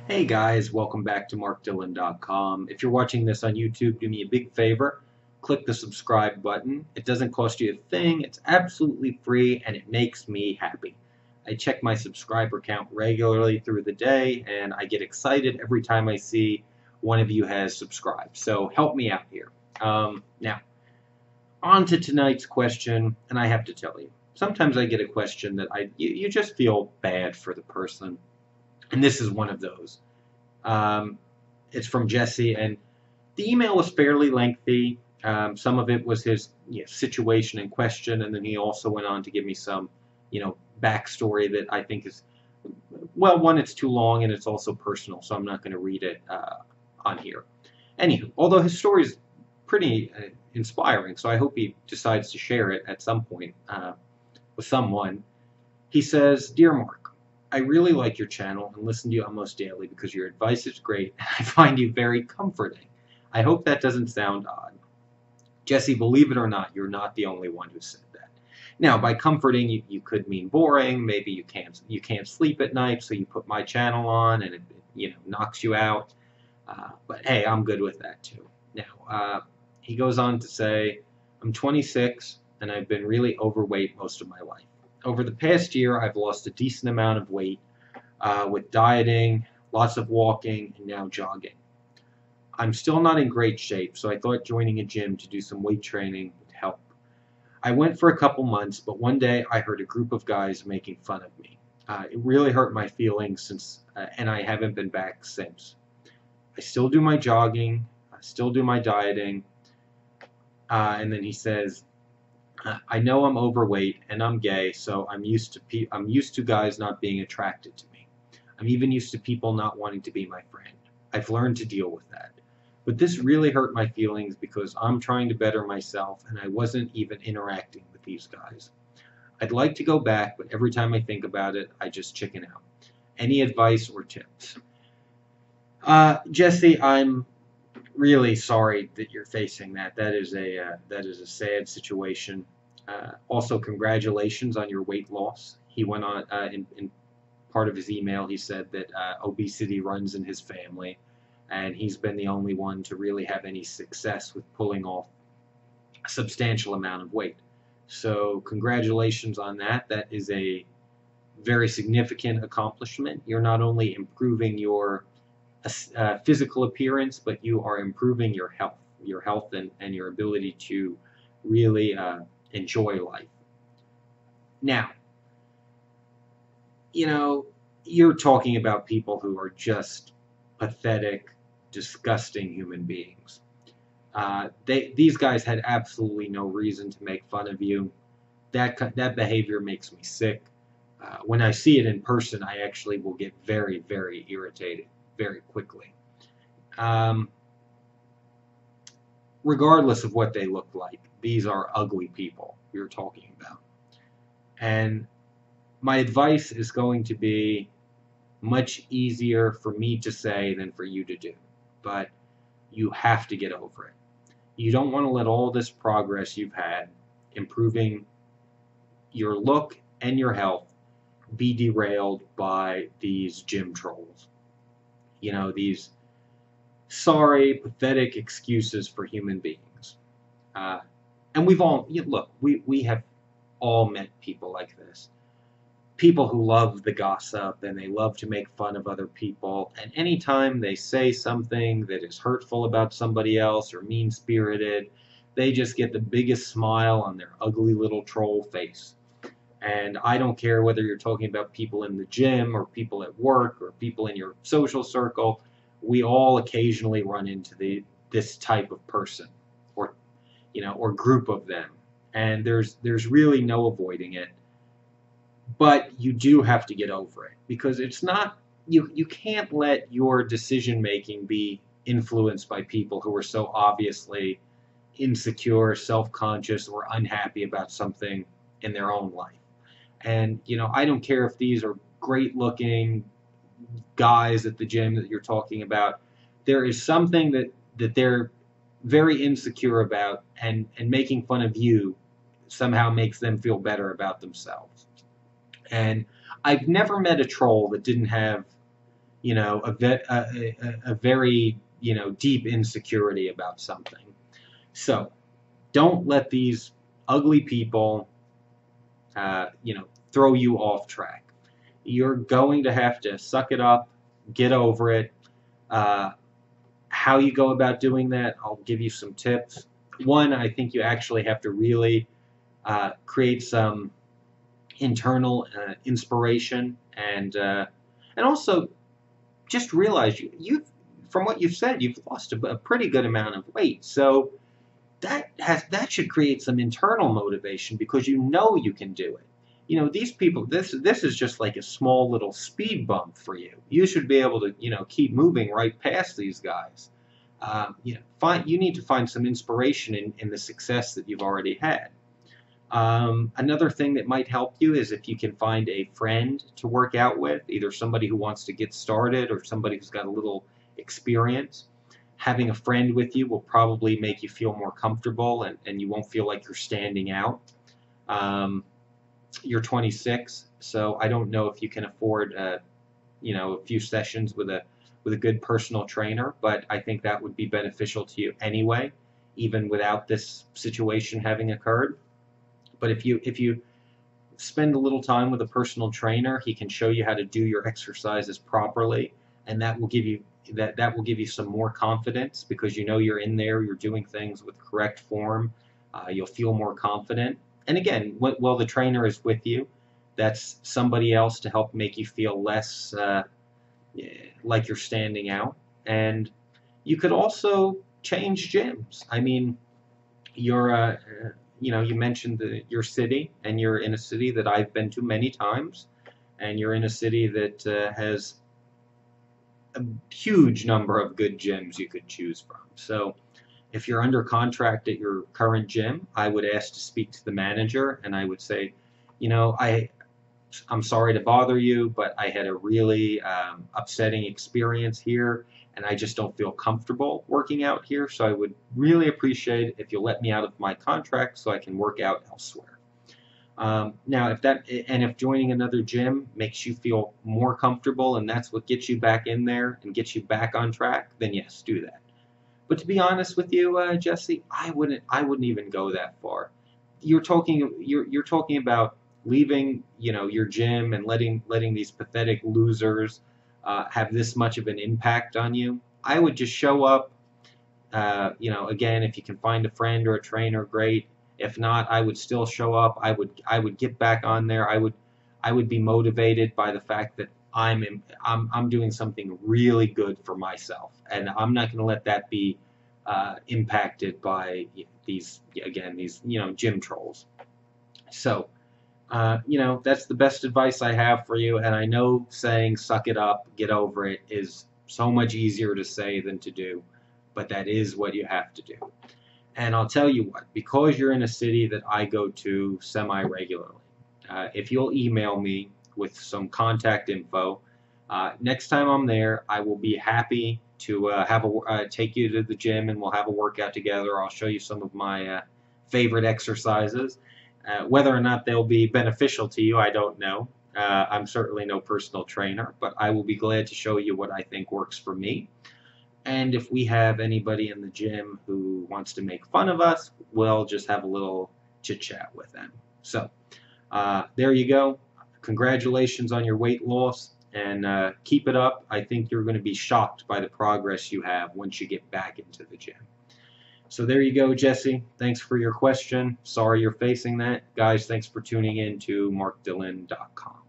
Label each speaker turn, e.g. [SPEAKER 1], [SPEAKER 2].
[SPEAKER 1] Hey guys, welcome back to markdillon.com. If you're watching this on YouTube, do me a big favor. Click the subscribe button. It doesn't cost you a thing. It's absolutely free and it makes me happy. I check my subscriber count regularly through the day and I get excited every time I see one of you has subscribed. So help me out here. Now, on to tonight's question, and I have to tell you, sometimes I get a question that you just feel bad for the person, and this is one of those. Um, it's from Jesse, and the email was fairly lengthy. Some of it was his situation in question, and then he also went on to give me some, backstory that I think is, well, one, it's too long, and it's also personal, so I'm not going to read it on here. Anywho, although his story is pretty inspiring, so I hope he decides to share it at some point with someone. He says, "Dear Mark, I really like your channel and listen to you almost daily because your advice is great and I find you very comforting. I hope that doesn't sound odd. Jesse, believe it or not, you're not the only one who said that. Now, by comforting, you could mean boring. Maybe you can't sleep at night, so you put my channel on and it knocks you out. But hey, I'm good with that too. Now, he goes on to say, I'm 26 and I've been really overweight most of my life. Over the past year, I've lost a decent amount of weight with dieting, lots of walking, and now jogging. I'm still not in great shape, so I thought joining a gym to do some weight training would help. I went for a couple months, but one day I heard a group of guys making fun of me. It really hurt my feelings and I haven't been back since. I still do my jogging, I still do my dieting, and then he says, I know I'm overweight and I'm gay, so I'm used to guys not being attracted to me. I'm even used to people not wanting to be my friend. I've learned to deal with that. But this really hurt my feelings because I'm trying to better myself and I wasn't even interacting with these guys. I'd like to go back, but every time I think about it, I just chicken out. Any advice or tips?" Jesse, I'm really sorry that you're facing that. That is a sad situation. Also, congratulations on your weight loss. He went on in part of his email. He said that obesity runs in his family, and he's been the only one to really have any success with pulling off a substantial amount of weight. So, congratulations on that. That is a very significant accomplishment. You're not only improving your physical appearance, but you are improving your health and your ability to really enjoy life. Now, you know, you're talking about people who are just pathetic, disgusting human beings. These guys had absolutely no reason to make fun of you. That behavior makes me sick. When I see it in person, I actually will get very, very irritated very quickly. Um, Regardless of what they look like, these are ugly people you're talking about. And my advice is going to be much easier for me to say than for you to do. But you have to get over it. You don't want to let all this progress you've had, improving your look and your health, be derailed by these gym trolls. These sorry, pathetic excuses for human beings. Uh, and we've all, look, we have all met people like this. People who love the gossip and they love to make fun of other people. And anytime they say something that is hurtful about somebody else or mean spirited, they just get the biggest smile on their ugly little troll face. And I don't care whether you're talking about people in the gym or people at work or people in your social circle. We all occasionally run into this type of person, or or group of them, and there's really no avoiding it. But you do have to get over it because it's not you can't let your decision making be influenced by people who are so obviously insecure, self-conscious, or unhappy about something in their own life. And I don't care if these are great looking guys at the gym that you're talking about. There is something that they're very insecure about, and making fun of you somehow makes them feel better about themselves. And I've never met a troll that didn't have you know, a very, you know, deep insecurity about something. So don't let these ugly people, you know, throw you off track. You're going to have to suck it up, get over it. Uh, how you go about doing that, I'll give you some tips. One, I think you actually have to really create some internal inspiration, and also just realize you've, from what you've said, you've lost a pretty good amount of weight. So that should create some internal motivation because you know you can do it. You know, these people, this is just like a small little speed bump for you. You should be able to, you know, keep moving right past these guys. You know, you need to find some inspiration in the success that you've already had. Another thing that might help you is if you can find a friend to work out with, either somebody who wants to get started or somebody who's got a little experience. Having a friend with you will probably make you feel more comfortable, and you won't feel like you're standing out. Um, you're 26, so I don't know if you can afford, you know, a few sessions with a good personal trainer, but I think that would be beneficial to you anyway, even without this situation having occurred. But if you spend a little time with a personal trainer, he can show you how to do your exercises properly, and that will give you some more confidence because you know you're in there, you're doing things with correct form. You'll feel more confident. And again, while the trainer is with you, that's somebody else to help make you feel less like you're standing out. And you could also change gyms. I mean, you're you know, you mentioned your city, and you're in a city that I've been to many times, and you're in a city that has a huge number of good gyms you could choose from. So if you're under contract at your current gym, I would ask to speak to the manager, and I would say, you know, I'm sorry to bother you, but I had a really upsetting experience here, and I just don't feel comfortable working out here. So I would really appreciate if you'll let me out of my contract so I can work out elsewhere. Now, if joining another gym makes you feel more comfortable and that's what gets you back in there and gets you back on track, then yes, do that. But to be honest with you, Jesse, I wouldn't even go that far. You're talking about leaving, you know, your gym and letting these pathetic losers have this much of an impact on you. I would just show up. You know, again, if you can find a friend or a trainer, great. If not, I would still show up. I would get back on there. I would be motivated by the fact that I'm doing something really good for myself, and I'm not going to let that be impacted by these you know, gym trolls. So you know, that's the best advice I have for you. And I know saying "suck it up, get over it" is so much easier to say than to do, but that is what you have to do. And I'll tell you what, because you're in a city that I go to semi-regularly, if you'll email me with some contact info, next time I'm there, I will be happy to take you to the gym and we'll have a workout together. I'll show you some of my favorite exercises. Whether or not they'll be beneficial to you, I don't know. I'm certainly no personal trainer, but I will be glad to show you what I think works for me. And if we have anybody in the gym who wants to make fun of us, we'll just have a little chit chat with them. So there you go. Congratulations on your weight loss, and keep it up. I think you're going to be shocked by the progress you have once you get back into the gym. So there you go, Jesse. Thanks for your question. Sorry you're facing that. Guys, thanks for tuning in to markdillon.com.